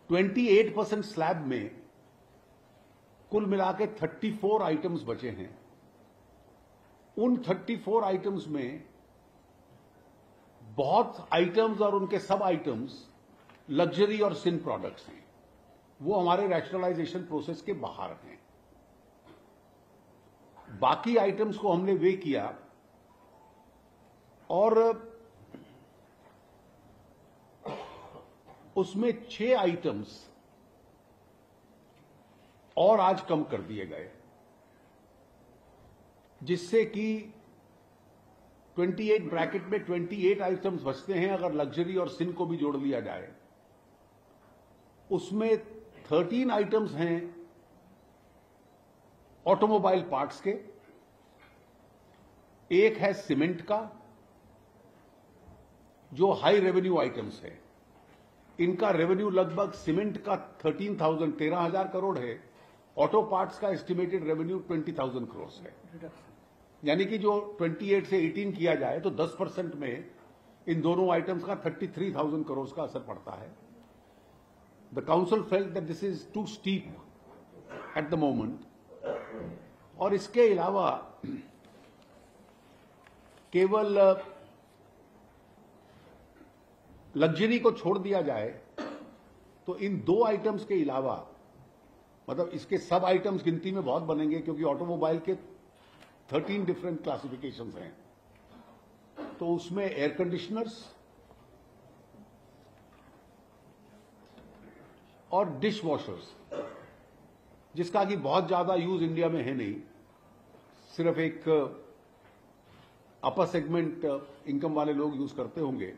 28% slab में कुल मिला के 34 आइटम्स बचे हैं। उन 34 आइटम्स में बहुत आइटम्स और उनके सब आइटम्स लग्जरी और सिन प्रोडक्ट्स हैं, वो हमारे रैशनलाइजेशन प्रोसेस के बाहर हैं। बाकी आइटम्स को हमने वे किया और उसमें 6 आइटम्स और आज कम कर दिए गए, जिससे कि 28 ब्रैकेट में 28 आइटम्स बचते हैं। अगर लग्जरी और सिन को भी जोड़ लिया जाए, उसमें 13 आइटम्स हैं ऑटोमोबाइल पार्ट्स के, एक है सीमेंट का, जो हाई रेवेन्यू आइटम्स है। इनका रेवेन्यू लगभग सीमेंट का 13,000 करोड़ है, ऑटो पार्ट्स का एस्टिमेटेड रेवेन्यू 20,000 करोड़ है। यानी कि जो 28 से 18 किया जाए तो 10% में इन दोनों आइटम्स का 33,000 करोड़ का असर पड़ता है। The council felt that this is too steep at the moment. और इसके अलावा केवल लग्जरी को छोड़ दिया जाए तो इन 2 आइटम्स के अलावा, मतलब इसके सब आइटम्स गिनती में बहुत बनेंगे क्योंकि ऑटोमोबाइल के 13 डिफरेंट क्लासिफिकेशंस हैं, तो उसमें एयर कंडीशनर्स और डिश वॉशर्स, जिसका कि बहुत ज्यादा यूज इंडिया में है नहीं, सिर्फ एक अपर सेगमेंट इनकम वाले लोग यूज करते होंगे,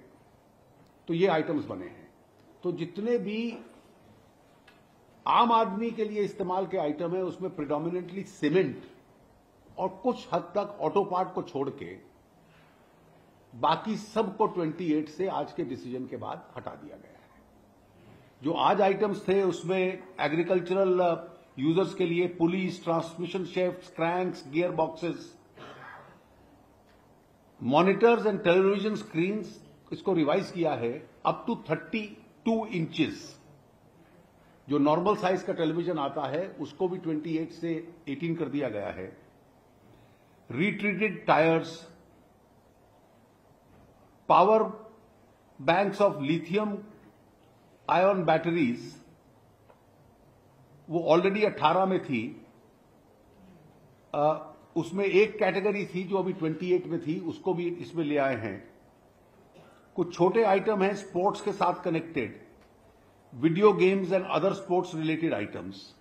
तो ये आइटम्स बने हैं। तो जितने भी आम आदमी के लिए इस्तेमाल के आइटम है उसमें प्रिडोमिनेंटली सीमेंट और कुछ हद तक ऑटो पार्ट को छोड़ के बाकी सबको 28 से आज के डिसीजन के बाद हटा दिया गया है। जो आज आइटम्स थे उसमें एग्रीकल्चरल यूजर्स के लिए pulleys, transmission shaft, cranks, gear boxes, monitors and television screens, इसको रिवाइज किया है अप टू 32 इंचेस। जो नॉर्मल साइज का टेलीविजन आता है उसको भी 28 से 18 कर दिया गया है। Retreaded tyres, power banks of lithium ion batteries, वो ऑलरेडी 18 में थी, उसमें एक कैटेगरी थी जो अभी 28 में थी, उसको भी इसमें ले आए हैं। कुछ छोटे आइटम हैं स्पोर्ट्स के साथ connected, video games and other sports related items,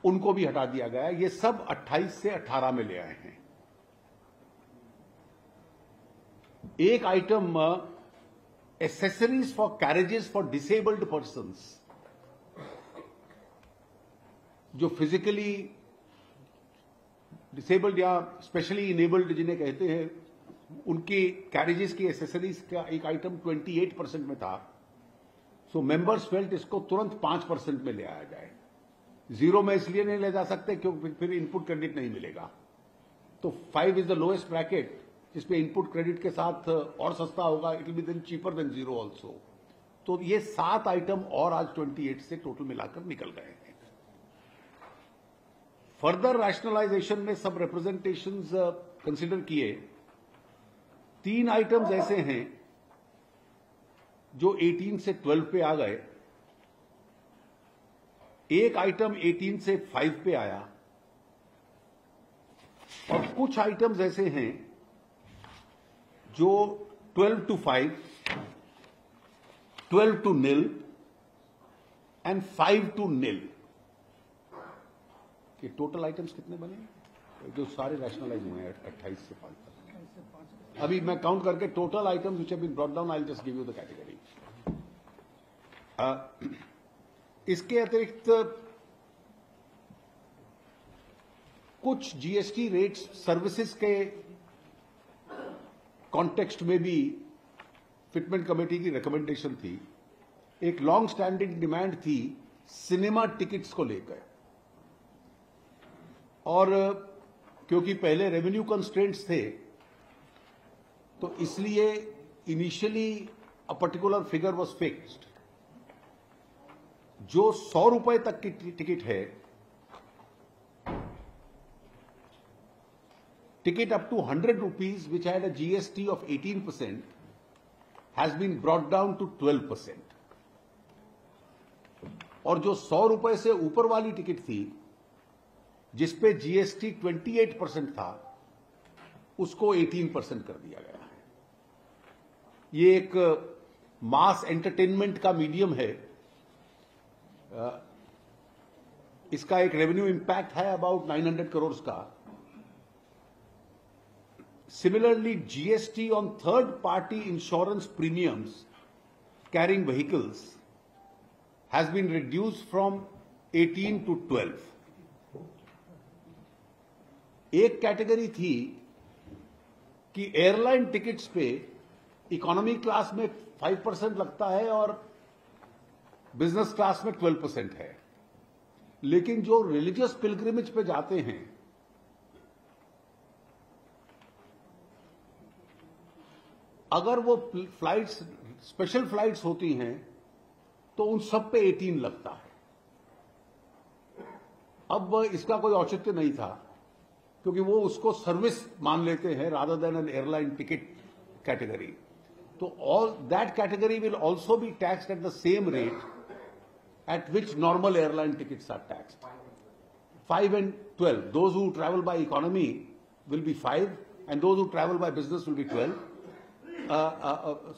उनको भी हटा दिया गया। ये सब 28 से 18 में ले आए हैं। एक item accessories for carriages for disabled persons, जो फिजिकली डिसेबल्ड या स्पेशली इनेबल्ड जिन्हें कहते हैं, उनकी कैरेजेस की एसेसरीज का एक आइटम 28% में था। सो मेंबर्स फेल्ट इसको तुरंत 5% में ले आया जाए। 0 में इसलिए नहीं ले जा सकते क्योंकि फिर इनपुट क्रेडिट नहीं मिलेगा। तो 5 इज द लोएस्ट ब्रैकेट, जिसपे इनपुट क्रेडिट के साथ और सस्ता होगा, it will be then cheaper than 0 also. तो ये 7 आइटम और आज 28 से टोटल मिलाकर निकल गए हैं। फर्दर रैशनलाइजेशन में सब रिप्रेजेंटेशंस कंसिडर किए। 3 आइटम्स ऐसे हैं जो 18 से 12 पे आ गए, एक आइटम 18 से 5 पे आया, और कुछ आइटम्स ऐसे हैं जो 12 to 5, 12 to 0 एंड 5 to 0। ये टोटल आइटम्स कितने बने जो सारे रैशनलाइज हुए हैं 28 से 5 तक? अभी मैं काउंट करके total items which have been brought down, I will just give you the category. इसके अतिरिक्त कुछ जीएसटी रेट्स सर्विसेज के कॉन्टेक्स्ट में भी फिटमेंट कमेटी की रिकमेंडेशन थी। एक लॉन्ग स्टैंडिंग डिमांड थी सिनेमा टिकट्स को लेकर, और क्योंकि पहले रेवेन्यू कंस्ट्रेंट्स थे तो इसलिए initially a particular figure was fixed, जो 100 रुपए तक की टिकट है, ticket up to 100 rupees, which had a GST of 18%, has been brought down to 12%. और जो 100 रुपए से ऊपर वाली टिकट थी, जिसपे GST 28% था, उसको 18% कर दिया गया है। ये एक मास एंटरटेनमेंट का मीडियम है। इसका एक रेवेन्यू इंपैक्ट है अबाउट 900 करोड़ का। Similarly, GST on third-party insurance premiums carrying vehicles has been reduced from 18 to 12. एक कैटेगरी थी कि एयरलाइन टिकट्स पे इकोनॉमी क्लास में 5% लगता है और बिजनेस क्लास में 12% है, लेकिन जो रिलीजियस पिलग्रिमेज पे जाते हैं, अगर वो फ्लाइट्स स्पेशल फ्लाइट्स होती हैं तो उन सब पे 18 लगता है। अब इसका कोई औचित्य नहीं था, क्योंकि वो उसको सर्विस मान लेते हैं rather than an airline ticket category. तो all that category will also be taxed at the same rate at which normal airline tickets are taxed, 5 and 12. Those who travel by economy will be 5, and those who travel by business will be 12.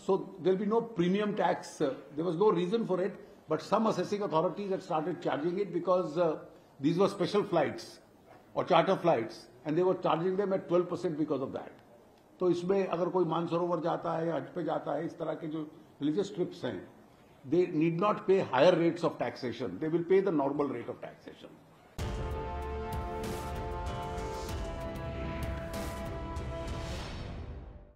So there will be no premium tax. There was no reason for it, but some assessing authorities had started charging it because these were special flights or charter flights, and they were charging them at 12% because of that. तो इसमें अगर कोई मानसरोवर जाता है या हज पे जाता है, इस तरह के जो रिलीजियस ट्रिप्स हैं, they need not pay higher rates of taxation. They will pay the normal rate of taxation.